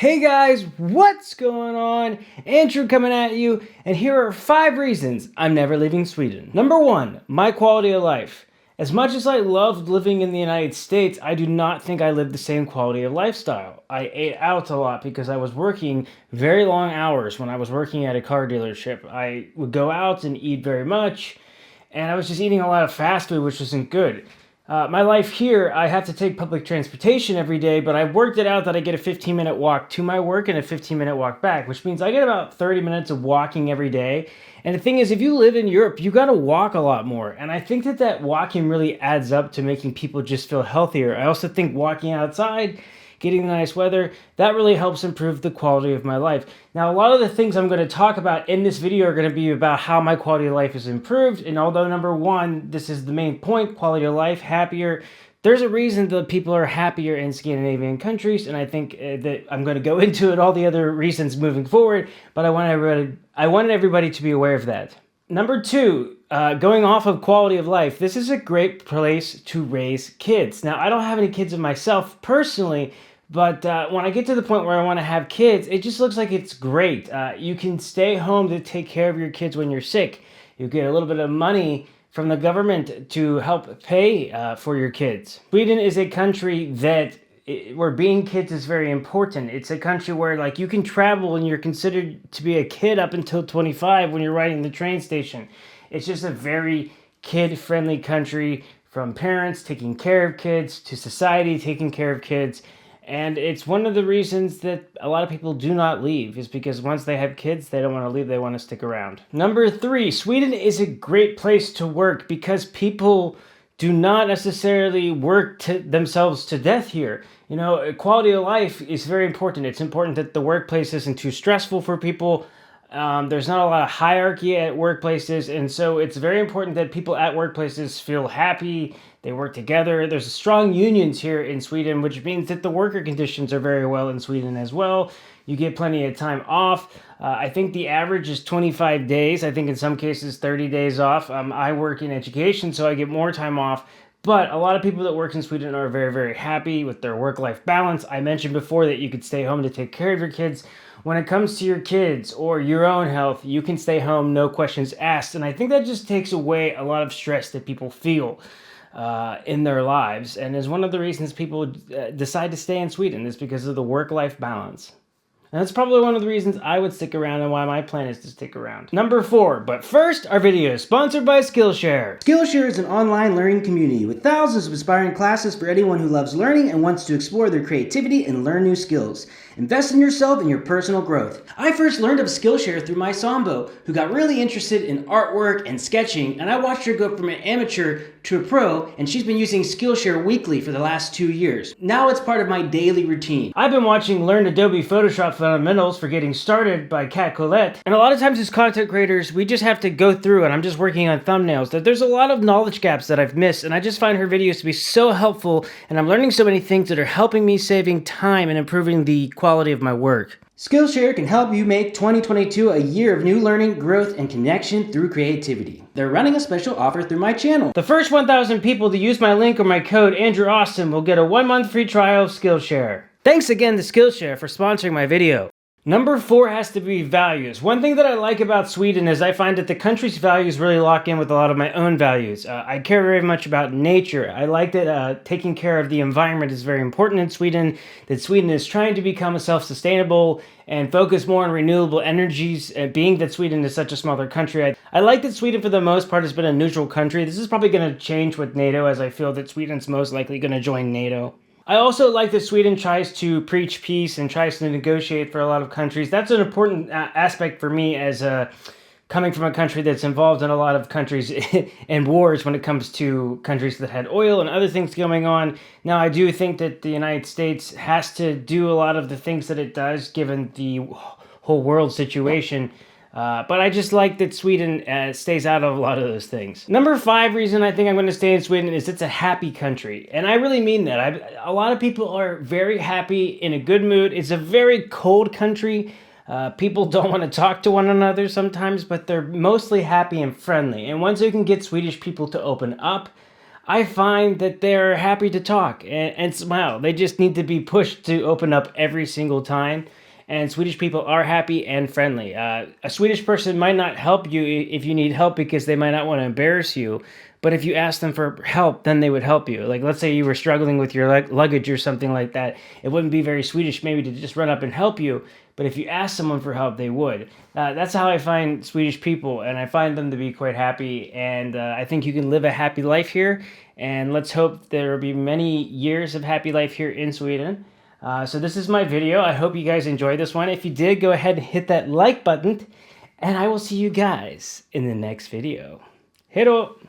Hey guys, what's going on? Andrew coming at you, and here are 5 reasons I'm never leaving Sweden. Number 1, my quality of life. As much as I loved living in the United States, I do not think I lived the same quality of lifestyle. I ate out a lot because I was working very long hours when I was working at a car dealership. I would go out and eat very much, and I was just eating a lot of fast food, which wasn't good. My life here, I have to take public transportation every day, but I've worked it out that I get a 15-minute walk to my work and a 15-minute walk back, which means I get about 30 minutes of walking every day. And the thing is, if you live in Europe, you got to walk a lot more. And I think that walking really adds up to making people just feel healthier. I also think walking outside, getting the nice weather, that really helps improve the quality of my life. Now, a lot of the things I'm going to talk about in this video are going to be about how my quality of life is improved. And although number 1, this is the main point, quality of life, happier, there's a reason that people are happier in Scandinavian countries. And I think that I'm going to go into it, all the other reasons moving forward, but I wanted everybody to be aware of that. Number 2, going off of quality of life, this is a great place to raise kids. Now, I don't have any kids of myself personally, but when I get to the point where I want to have kids, it just looks like it's great. You can stay home to take care of your kids when you're sick. You get a little bit of money from the government to help pay for your kids. Sweden is a country where being kids is very important. It's a country where you can travel and you're considered to be a kid up until 25 when you're riding the train station. It's just a very kid-friendly country, from parents taking care of kids to society taking care of kids. And it's one of the reasons that a lot of people do not leave, is because once they have kids, they don't want to leave, they want to stick around. Number 3, Sweden is a great place to work because people do not necessarily work themselves to death here. You know, quality of life is very important. It's important that the workplace isn't too stressful for people. There's not a lot of hierarchy at workplaces, and so it's very important that people at workplaces feel happy, they work together. There's strong unions here in Sweden, which means that the worker conditions are very well in Sweden as well. You get plenty of time off. I think the average is 25 days. I think in some cases 30 days off. I work in education, so I get more time off. But a lot of people that work in Sweden are very, very happy with their work-life balance. I mentioned before that you could stay home to take care of your kids. When it comes to your kids or your own health, you can stay home, no questions asked. And I think that just takes away a lot of stress that people feel in their lives. And is one of the reasons people decide to stay in Sweden, is because of the work-life balance. And that's probably one of the reasons I would stick around and why my plan is to stick around. Number 4, but first, our video is sponsored by Skillshare. Skillshare is an online learning community with thousands of inspiring classes for anyone who loves learning and wants to explore their creativity and learn new skills. Invest in yourself and your personal growth. I first learned of Skillshare through my Sambo, who got really interested in artwork and sketching, and I watched her go from an amateur to a pro, and she's been using Skillshare weekly for the last 2 years. Now it's part of my daily routine. I've been watching Learn Adobe Photoshop Fundamentals for Getting Started by Kat Colette, and a lot of times as content creators, we just have to go through, and I'm just working on thumbnails, that there's a lot of knowledge gaps that I've missed, and I just find her videos to be so helpful, and I'm learning so many things that are helping me, saving time and improving the quality of my work. Skillshare can help you make 2022 a year of new learning, growth, and connection through creativity. They're running a special offer through my channel. The first 1,000 people to use my link or my code Andrew Austin will get a 1-month free trial of Skillshare. Thanks again to Skillshare for sponsoring my video. Number 4 has to be values. One thing that I like about Sweden is I find that the country's values really lock in with a lot of my own values. I care very much about nature. I like that taking care of the environment is very important in Sweden, that Sweden is trying to become self-sustainable and focus more on renewable energies, being that Sweden is such a smaller country. I like that Sweden, for the most part, has been a neutral country. This is probably going to change with NATO, as I feel that Sweden's most likely going to join NATO. I also like that Sweden tries to preach peace and tries to negotiate for a lot of countries. That's an important aspect for me as coming from a country that's involved in a lot of countries and wars when it comes to countries that had oil and other things going on. Now, I do think that the United States has to do a lot of the things that it does given the whole world situation. But I just like that Sweden stays out of a lot of those things. Number 5 reason I think I'm going to stay in Sweden is it's a happy country. And I really mean that. A lot of people are very happy, in a good mood. It's a very cold country. People don't want to talk to one another sometimes, but they're mostly happy and friendly. And once you can get Swedish people to open up, I find that they're happy to talk and smile. They just need to be pushed to open up every single time. And Swedish people are happy and friendly. A Swedish person might not help you if you need help because they might not want to embarrass you. But if you ask them for help, then they would help you. Like, let's say you were struggling with your luggage or something like that. It wouldn't be very Swedish maybe to just run up and help you. But if you ask someone for help, they would. That's how I find Swedish people, and I find them to be quite happy. And I think you can live a happy life here. And let's hope there will be many years of happy life here in Sweden. So this is my video. I hope you guys enjoyed this one. If you did, go ahead and hit that like button. And I will see you guys in the next video. Hej då!